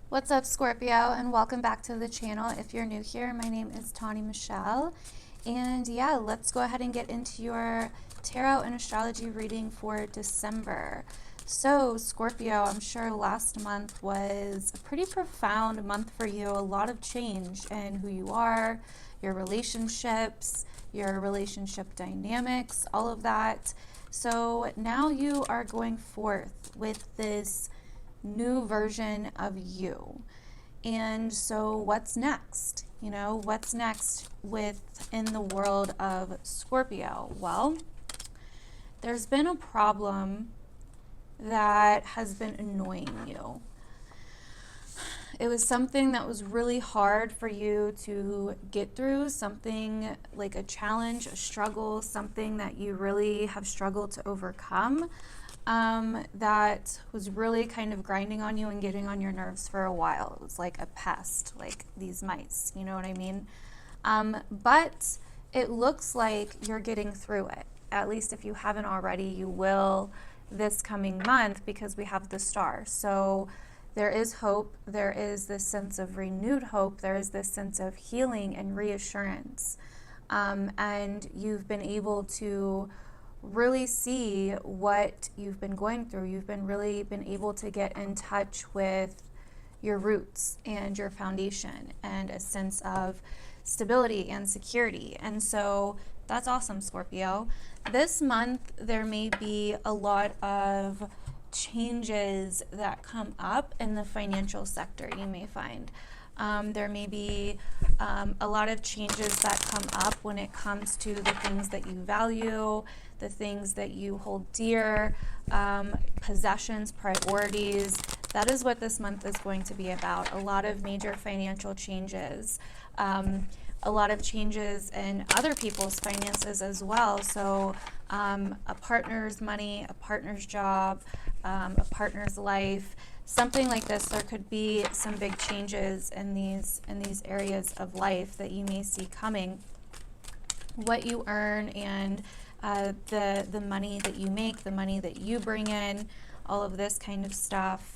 What's up, Scorpio, and welcome back to the channel. If you're new here, my name is Tawny Michelle, and yeah, let's go ahead and get into your tarot and astrology reading for December. So, Scorpio, I'm sure last month was a pretty profound month for you. A lot of change in who you are, your relationships, your relationship dynamics, all of that. So now you are going forth with this new version of you. And so what's next? What's next within the world of Scorpio? Well, there's been a problem that has been annoying you. It was something that was really hard for you to get through, something like a challenge, a struggle, something that you really have struggled to overcome. That was really kind of grinding on you and getting on your nerves for a while. It was like a pest, like these mice, you know what I mean? But it looks like you're getting through it. At least if you haven't already, you will this coming month because we have the star. So there is hope. There is this sense of renewed hope. There is this sense of healing and reassurance. And you've been able to really see what you've been going through. You've really been able to get in touch with your roots and your foundation and a sense of stability and security. And so that's awesome, Scorpio. This month, there may be a lot of changes that come up in the financial sector, you may find. There may be a lot of changes that come up when it comes to the things that you value, the things that you hold dear, possessions, priorities. That is what this month is going to be about. A lot of major financial changes, a lot of changes in other people's finances as well. So a partner's money, a partner's job, a partner's life, something like this. There could be some big changes in these areas of life that you may see coming. What you earn and the money that you make, the money that you bring in, all of this kind of stuff.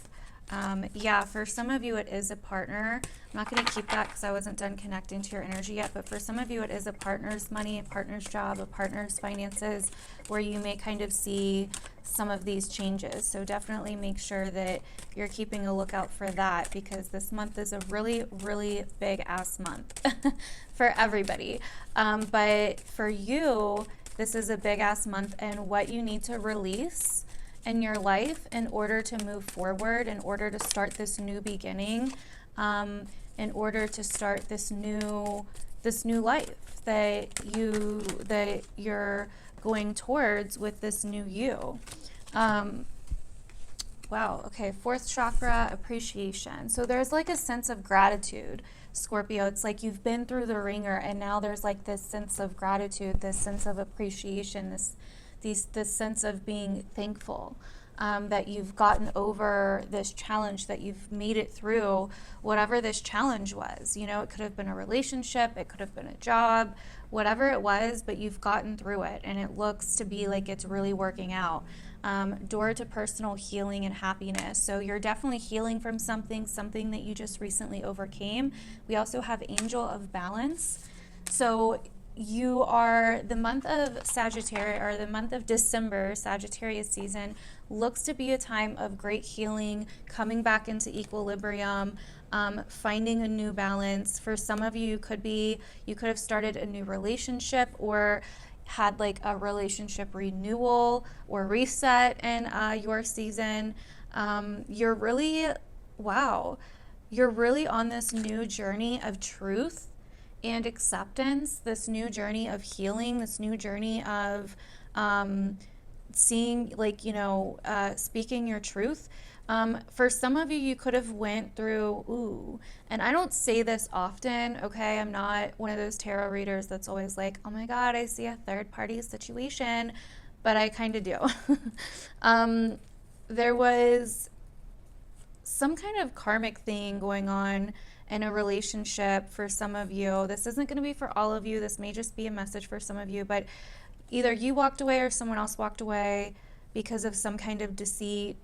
Yeah, for some of you it is a partner. I'm not going to keep that because I wasn't done connecting to your energy yet, but for some of you it is a partner's money, a partner's job, a partner's finances, where you may kind of see some of these changes. So definitely make sure that you're keeping a lookout for that, because this month is a really, really big ass month for everybody. But for you, this is a big ass month, and what you need to release in your life in order to move forward, in order to start this new beginning, in order to start this new life that you're going towards with this new you. Wow, okay, fourth chakra, appreciation. So there's like a sense of gratitude, Scorpio. It's like you've been through the ringer, and now there's like this sense of gratitude, this sense of appreciation, this sense of being thankful that you've gotten over this challenge, that you've made it through whatever this challenge was. You know, it could have been a relationship, it could have been a job, whatever it was, but you've gotten through it, and it looks to be like it's really working out. Door to personal healing and happiness. So you're definitely healing from something that you just recently overcame. We also have Angel of Balance. So you are, the month of Sagittarius, or the month of December, Sagittarius season, looks to be a time of great healing, coming back into equilibrium, finding a new balance. For some of you, you could have started a new relationship, or had like a relationship renewal or reset in your season. You're really on this new journey of truth and acceptance, this new journey of healing, this new journey of seeing, like, speaking your truth. For some of you, you could have went through, and I don't say this often, okay? I'm not one of those tarot readers that's always like, oh my God, I see a third party situation, but I kind of do. There was some kind of karmic thing going on in a relationship for some of you. This isn't going to be for all of you. This may just be a message for some of you, but either you walked away or someone else walked away because of some kind of deceit,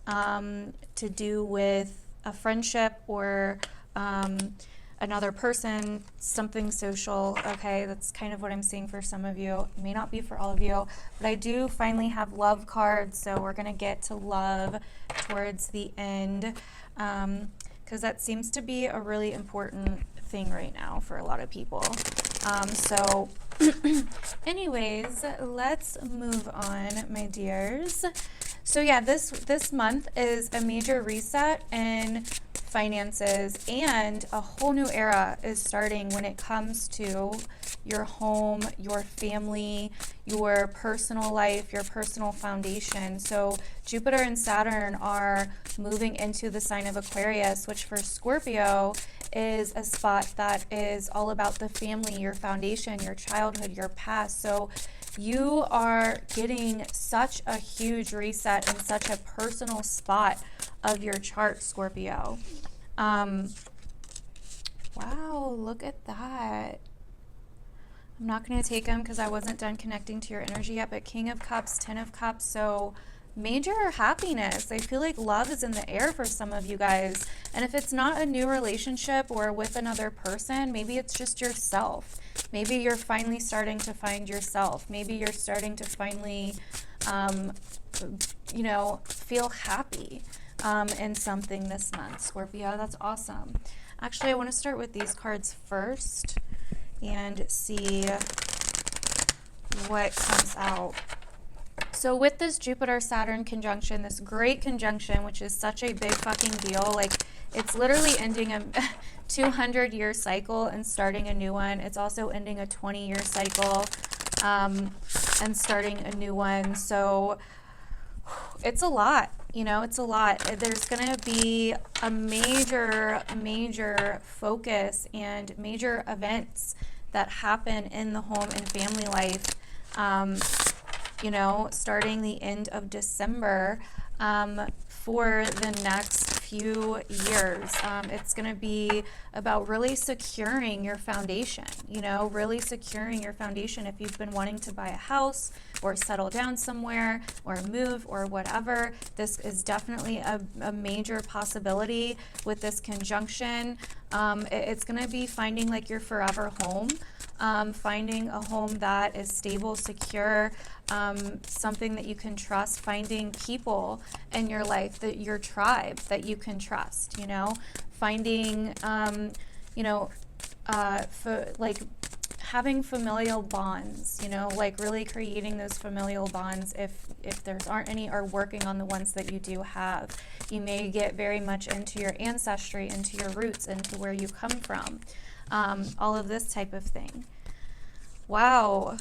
to do with a friendship or another person, something social, okay? That's kind of what I'm seeing for some of you. It may not be for all of you, but I do finally have love cards, so we're going to get to love towards the end, because that seems to be a really important thing right now for a lot of people. So anyways, let's move on, my dears. So yeah, this month is a major reset in finances, and a whole new era is starting when it comes to your home, your family, your personal life, your personal foundation. So Jupiter and Saturn are moving into the sign of Aquarius, which for Scorpio is a spot that is all about the family, your foundation, your childhood, your past. So you are getting such a huge reset in such a personal spot of your chart, Scorpio. Wow, look at that. I'm not going to take them because I wasn't done connecting to your energy yet, but King of Cups, 10 of Cups, so major happiness. I feel like love is in the air for some of you guys. And if it's not a new relationship or with another person, maybe it's just yourself. Maybe you're finally starting to find yourself. Maybe you're starting to finally, feel happy in something this month, Scorpio. That's awesome. Actually, I want to start with these cards first and see what comes out. So with this Jupiter-Saturn conjunction, this great conjunction, which is such a big fucking deal, like it's literally ending a 200-year cycle and starting a new one. It's also ending a 20-year cycle and starting a new one. So it's a lot, it's a lot. There's going to be a major focus and major events that happen in the home and family life, starting the end of December for the next few years. It's going to be about really securing your foundation, really securing your foundation. If you've been wanting to buy a house or settle down somewhere or move or whatever, this is definitely a major possibility with this conjunction. It's going to be finding like your forever home. Finding a home that is stable, secure, something that you can trust, finding people in your life, that your tribe that you can trust, finding, having familial bonds, like really creating those familial bonds if there aren't any, or working on the ones that you do have. You may get very much into your ancestry, into your roots, into where you come from. All of this type of thing. Wow,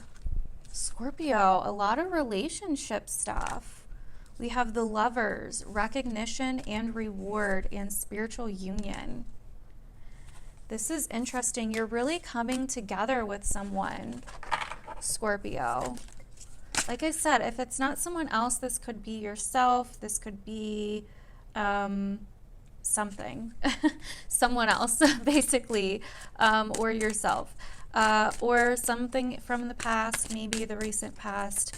Scorpio, a lot of relationship stuff. We have the Lovers, recognition and reward, and spiritual union. This is interesting. You're really coming together with someone, Scorpio. Like I said, if it's not someone else, this could be yourself. This could be something, someone else, basically, or yourself, or something from the past, maybe the recent past.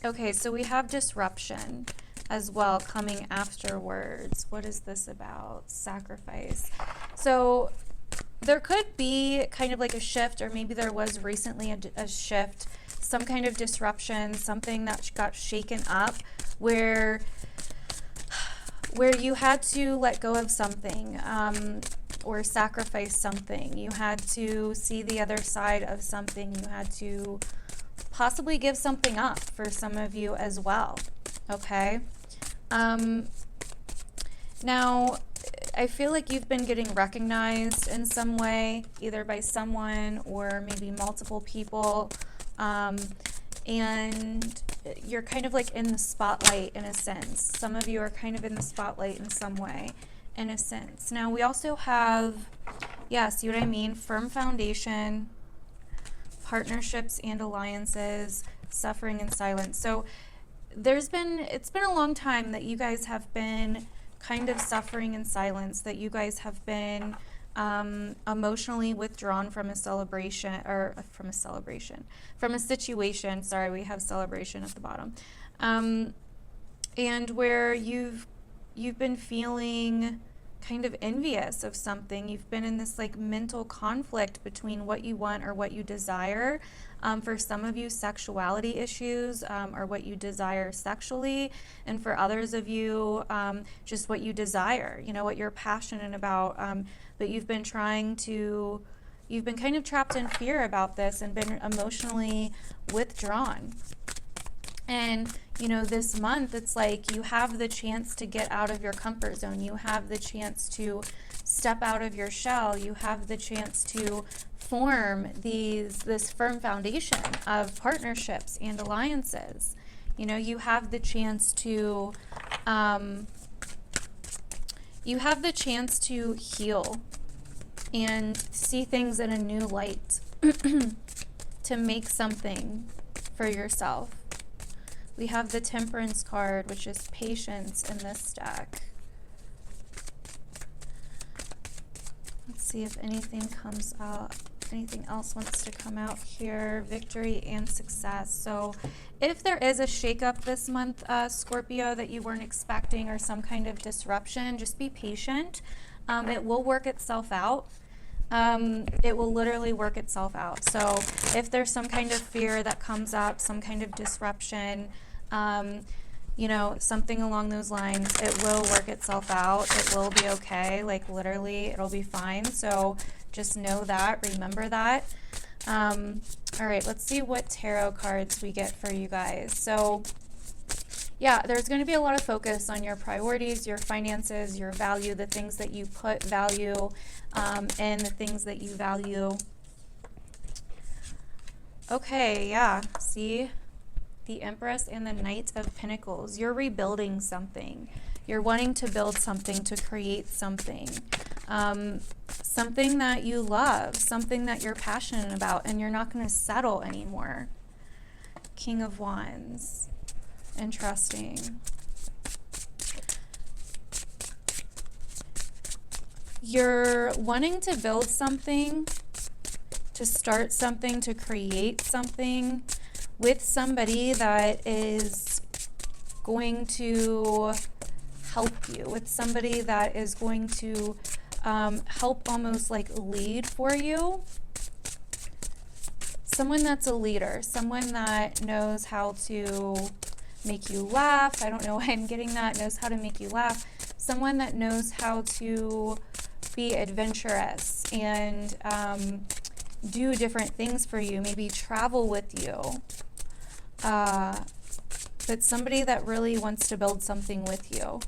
Okay, so we have disruption as well coming afterwards. What is this about? Sacrifice. So there could be kind of like a shift, or maybe there was recently a shift, some kind of disruption, something that got shaken up, where you had to let go of something, or sacrifice something. You had to see the other side of something. You had to possibly give something up for some of you as well. Okay. Now, I feel like you've been getting recognized in some way, either by someone or maybe multiple people. And you're kind of like in the spotlight in a sense. Some of you are kind of in the spotlight in some way, in a sense. Now, we also have, yeah, see what I mean? Firm foundation, partnerships and alliances, suffering and silence. So it's been a long time that you guys have been kind of suffering in silence, that you guys have been emotionally withdrawn from a situation, from a situation. Sorry, we have celebration at the bottom. And where you've you've been feeling kind of envious of something. You've been in this like mental conflict between what you want or what you desire. For some of you, sexuality issues, or what you desire sexually, and for others of you, just what you desire, you know, what you're passionate about. But you've been you've been kind of trapped in fear about this and been emotionally withdrawn. And, you know, this month, it's like you have the chance to get out of your comfort zone. You have the chance to step out of your shell. You have the chance to form this firm foundation of partnerships and alliances. You know, you have the chance to heal and see things in a new light, to make something for yourself. We have the Temperance card, which is patience in this deck. Let's see if anything comes out, if anything else wants to come out here. Victory and success. So if there is a shakeup this month, Scorpio, that you weren't expecting, or some kind of disruption, just be patient. It will work itself out. It will literally work itself out. So if there's some kind of fear that comes up, some kind of disruption, you know, something along those lines, it will work itself out. It will be okay. Like literally, it'll be fine. So just know that, remember that. All right, let's see what tarot cards we get for you guys. So yeah, there's going to be a lot of focus on your priorities, your finances, your value, the things that you put value, and the things that you value. Okay, yeah, see? The Empress and the Knight of Pentacles. You're rebuilding something. You're wanting to build something, to create something. Something that you love, something that you're passionate about, and you're not going to settle anymore. King of Wands. Interesting. You're wanting to build something, to start something, to create something with somebody that is going to help you, with somebody that is going to help almost like lead for you. Someone that's a leader, someone that knows how to make you laugh. I don't know why I'm getting that. Knows how to make you laugh. Someone that knows how to be adventurous and do different things for you, maybe travel with you. But somebody that really wants to build something with you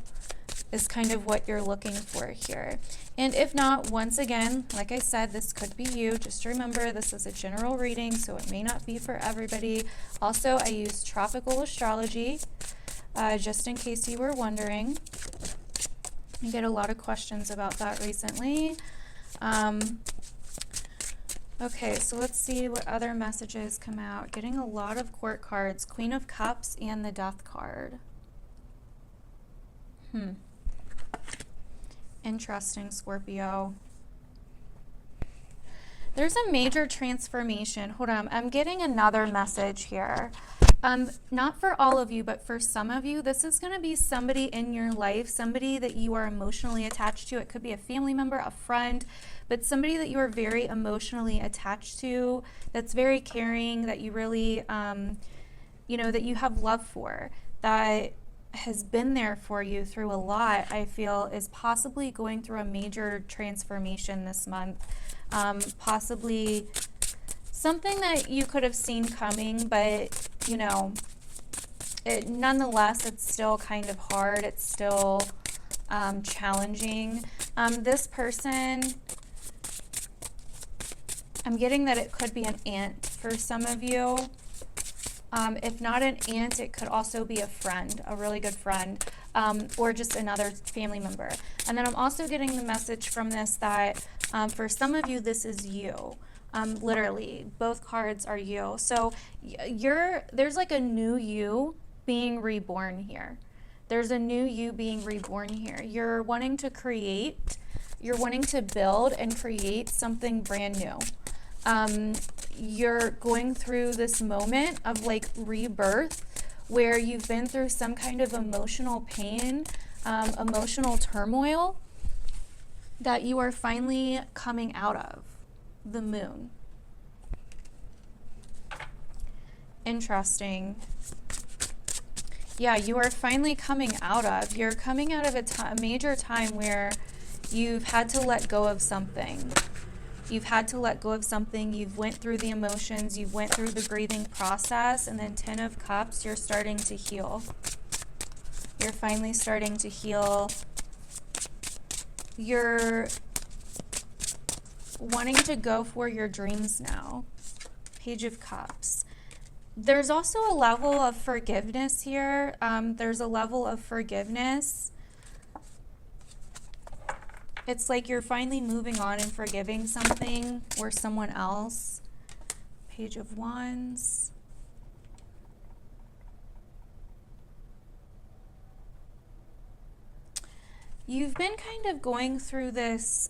is kind of what you're looking for here. And if not, once again, like I said, this could be you. Just remember, this is a general reading, so it may not be for everybody. Also, I use tropical astrology, just in case you were wondering. I get a lot of questions about that recently. Okay, so let's see what other messages come out. Getting a lot of court cards, Queen of Cups and the Death card. Interesting, Scorpio. There's a major transformation. Hold on, I'm getting another message here. Not for all of you, but for some of you, this is going to be somebody in your life, somebody that you are emotionally attached to. It could be a family member, a friend, but somebody that you are very emotionally attached to, that's very caring, that you really, you know, that you have love for, that has been there for you through a lot, I feel, is possibly going through a major transformation this month. Possibly something that you could have seen coming, but, you know, nonetheless, it's still kind of hard. It's still challenging. This person, I'm getting that it could be an aunt for some of you. If not an aunt, it could also be a friend, a really good friend, or just another family member. And then I'm also getting the message from this that for some of you, this is you. Literally, both cards are you. So there's like a new you being reborn here. There's a new you being reborn here. You're wanting to create, you're wanting to build and create something brand new. You're going through this moment of like rebirth where you've been through some kind of emotional pain, emotional turmoil that you are finally coming out of. The moon. Interesting. Yeah, you are finally coming out of. You're coming out of a major time where you've had to let go of something. You've had to let go of something. You've went through the emotions. You've went through the grieving process. And then 10 of Cups, you're starting to heal. You're finally starting to heal. You're wanting to go for your dreams now. Page of Cups. There's also a level of forgiveness here. There's a level of forgiveness. It's like you're finally moving on and forgiving something or someone else. Page of Wands. You've been kind of going through this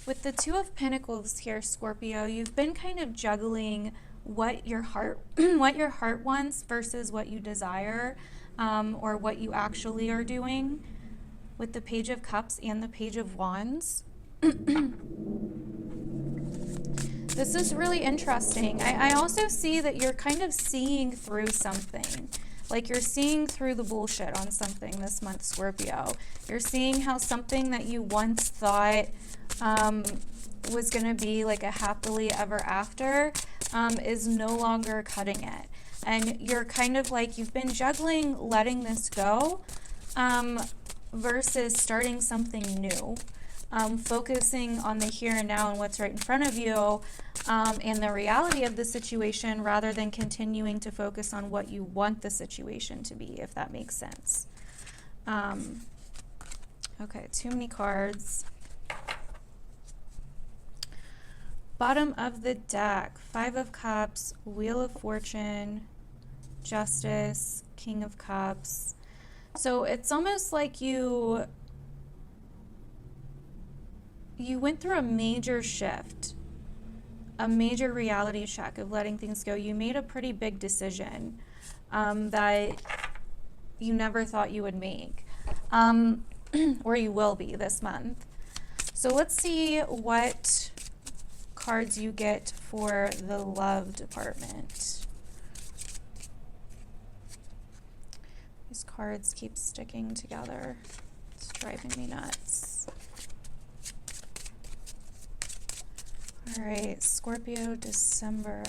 with the Two of Pentacles here, Scorpio. You've been kind of juggling what your heart wants versus what you desire, or what you actually are doing, with the Page of Cups and the Page of Wands. This is really interesting. I also see that you're kind of seeing through something. Like you're seeing through the bullshit on something this month, Scorpio. You're seeing how something that you once thought was going to be like a happily ever after is no longer cutting it. And you're kind of like, you've been juggling letting this go versus starting something new. Focusing on the here and now and what's right in front of you, and the reality of the situation, rather than continuing to focus on what you want the situation to be, if that makes sense. Okay, too many cards. Bottom of the deck, Five of Cups, Wheel of Fortune, Justice, King of Cups. So it's almost like you went through a major shift, a major reality check of letting things go. You made a pretty big decision that you never thought you would make, or you will be this month. So let's see what cards you get for the love department. These cards keep sticking together. It's driving me nuts. All right, Scorpio December.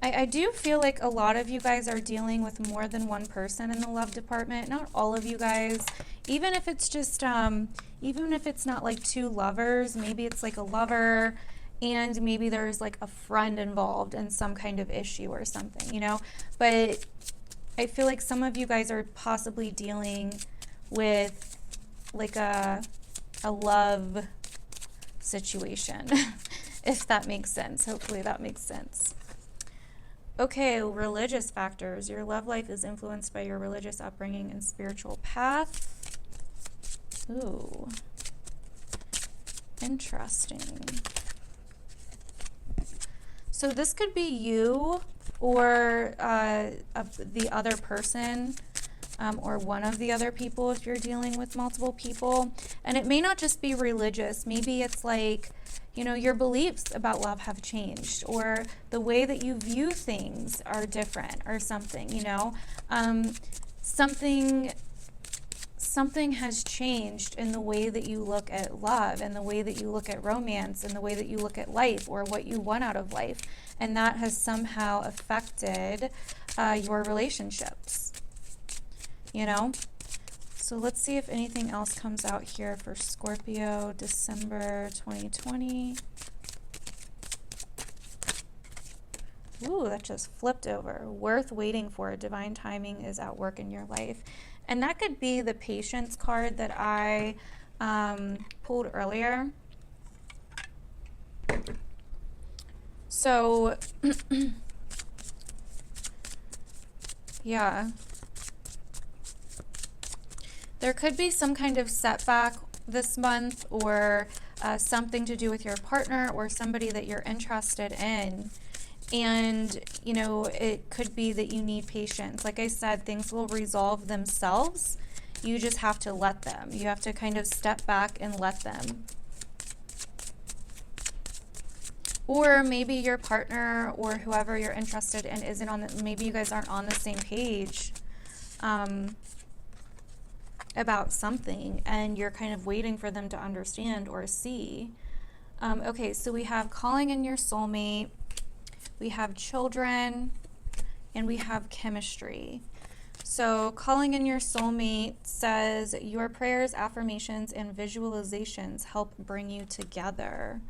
I do feel like a lot of you guys are dealing with more than one person in the love department. Not all of you guys. Even if it's just, even if it's not like two lovers, maybe it's like a lover and maybe there's like a friend involved in some kind of issue or something, you know? But I feel like some of you guys are possibly dealing with like a love situation, if that makes sense. Hopefully that makes sense. Okay, religious factors. Your love life is influenced by your religious upbringing and spiritual path. Ooh, interesting. So this could be you or the other person, or one of the other people if you're dealing with multiple people. And it may not just be religious. Maybe it's like, you know, your beliefs about love have changed, or the way that you view things are different or something, you know. Something has changed in the way that you look at love and the way that you look at romance and the way that you look at life or what you want out of life. And that has somehow affected your relationships, you know. So let's see if anything else comes out here for Scorpio, December 2020. Ooh, that just flipped over. Worth waiting for. Divine timing is at work in your life. And that could be the patience card that I pulled earlier. So, yeah. There could be some kind of setback this month, or something to do with your partner or somebody that you're interested in. And, you know, it could be that you need patience. Like I said, things will resolve themselves. You just have to let them. You have to kind of step back and let them. Or maybe your partner or whoever you're interested in isn't on the, maybe you guys aren't on the same page about something, and you're kind of waiting for them to understand or see. Okay, so we have calling in your soulmate, we have children, and we have chemistry. So calling in your soulmate says your prayers, affirmations, and visualizations help bring you together.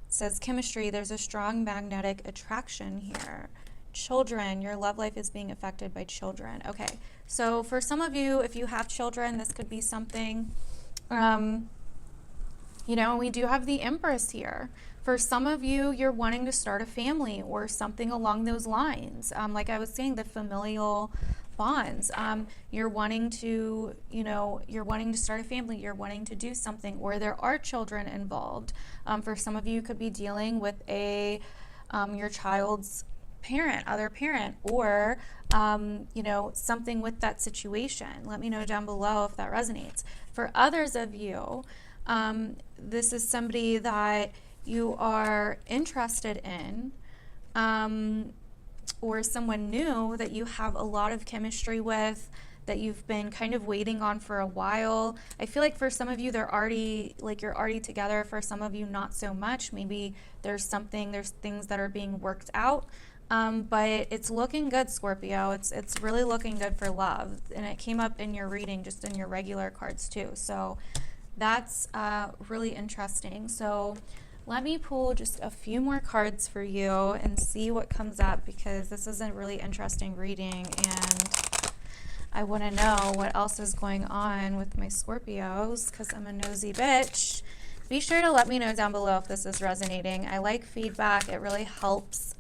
It says chemistry, there's a strong magnetic attraction here. Children, your love life is being affected by children. Okay, so for some of you, if you have children, this could be something, you know, we do have the Empress here. For some of you, you're wanting to start a family or something along those lines. Like I was saying, the familial bonds. You're wanting to, you know, you're wanting to start a family, you're wanting to do something, or there are children involved. For some of you, could be dealing with a your child's parent, other parent, or you know, something with that situation. Let me know down below if that resonates. For others of you, this is somebody that you are interested in, or someone new that you have a lot of chemistry with, that you've been kind of waiting on for a while. I feel like for some of you, they're already, like you're already together. For some of you, not so much. Maybe there's things that are being worked out. But it's looking good, Scorpio. It's really looking good for love. And it came up in your reading, just in your regular cards too. So that's really interesting. So let me pull just a few more cards for you and see what comes up, because this is a really interesting reading and I want to know what else is going on with my Scorpios, because I'm a nosy bitch. Be sure to let me know down below if this is resonating. I like feedback. It really helps.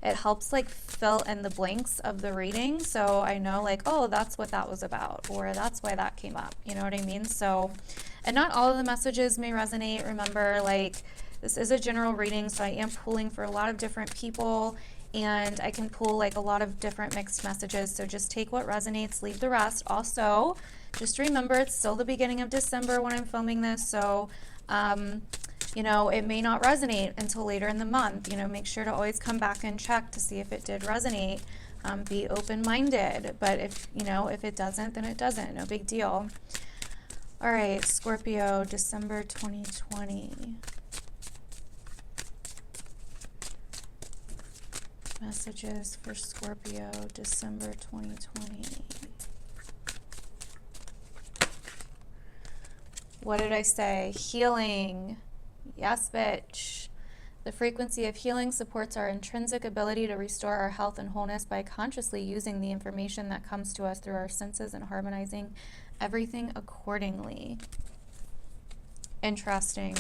It helps like fill in the blanks of the reading, so I know like, oh, that's what that was about, or that's why that came up. You know what I mean? So, and not all of the messages may resonate. Remember, like, this is a general reading, so I am pulling for a lot of different people, and I can pull like a lot of different mixed messages. So just take what resonates, leave the rest. Also, just remember it's still the beginning of December when I'm filming this, so you know, it may not resonate until later in the month. You know, make sure to always come back and check to see if it did resonate. Be open-minded, but if, you know, if it doesn't, then it doesn't. No big deal. All right, Scorpio, December 2020. Messages for Scorpio, December 2020. What did I say? Healing. Yes, bitch. The frequency of healing supports our intrinsic ability to restore our health and wholeness by consciously using the information that comes to us through our senses and harmonizing everything accordingly. Interesting.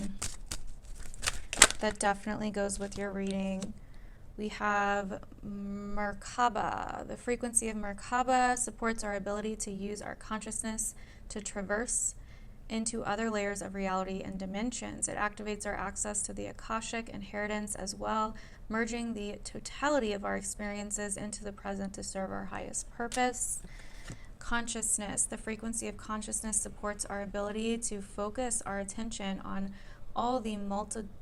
That definitely goes with your reading. We have Merkaba. The frequency of Merkaba supports our ability to use our consciousness to traverse into other layers of reality and dimensions. It activates our access to the Akashic inheritance as well, merging the totality of our experiences into the present to serve our highest purpose. Consciousness. The frequency of consciousness supports our ability to focus our attention on all the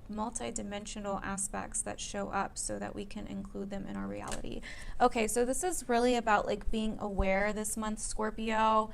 multi-dimensional aspects that show up so that we can include them in our reality. Okay, so this is really about like being aware this month, Scorpio.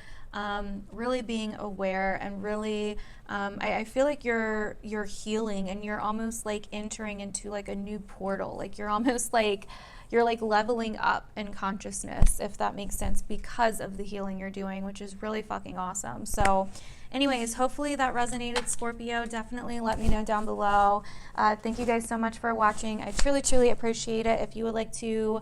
Really being aware and really, I feel like you're healing and you're almost like entering into like a new portal. Like you're almost like, you're like leveling up in consciousness, if that makes sense, because of the healing you're doing, which is really fucking awesome. So anyways, hopefully that resonated, Scorpio. Definitely let me know down below. Thank you guys so much for watching. I truly, truly appreciate it. If you would like to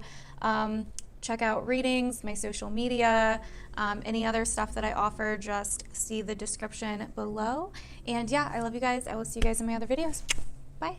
check out readings, my social media, any other stuff that I offer, just see the description below. And yeah, I love you guys. I will see you guys in my other videos. Bye.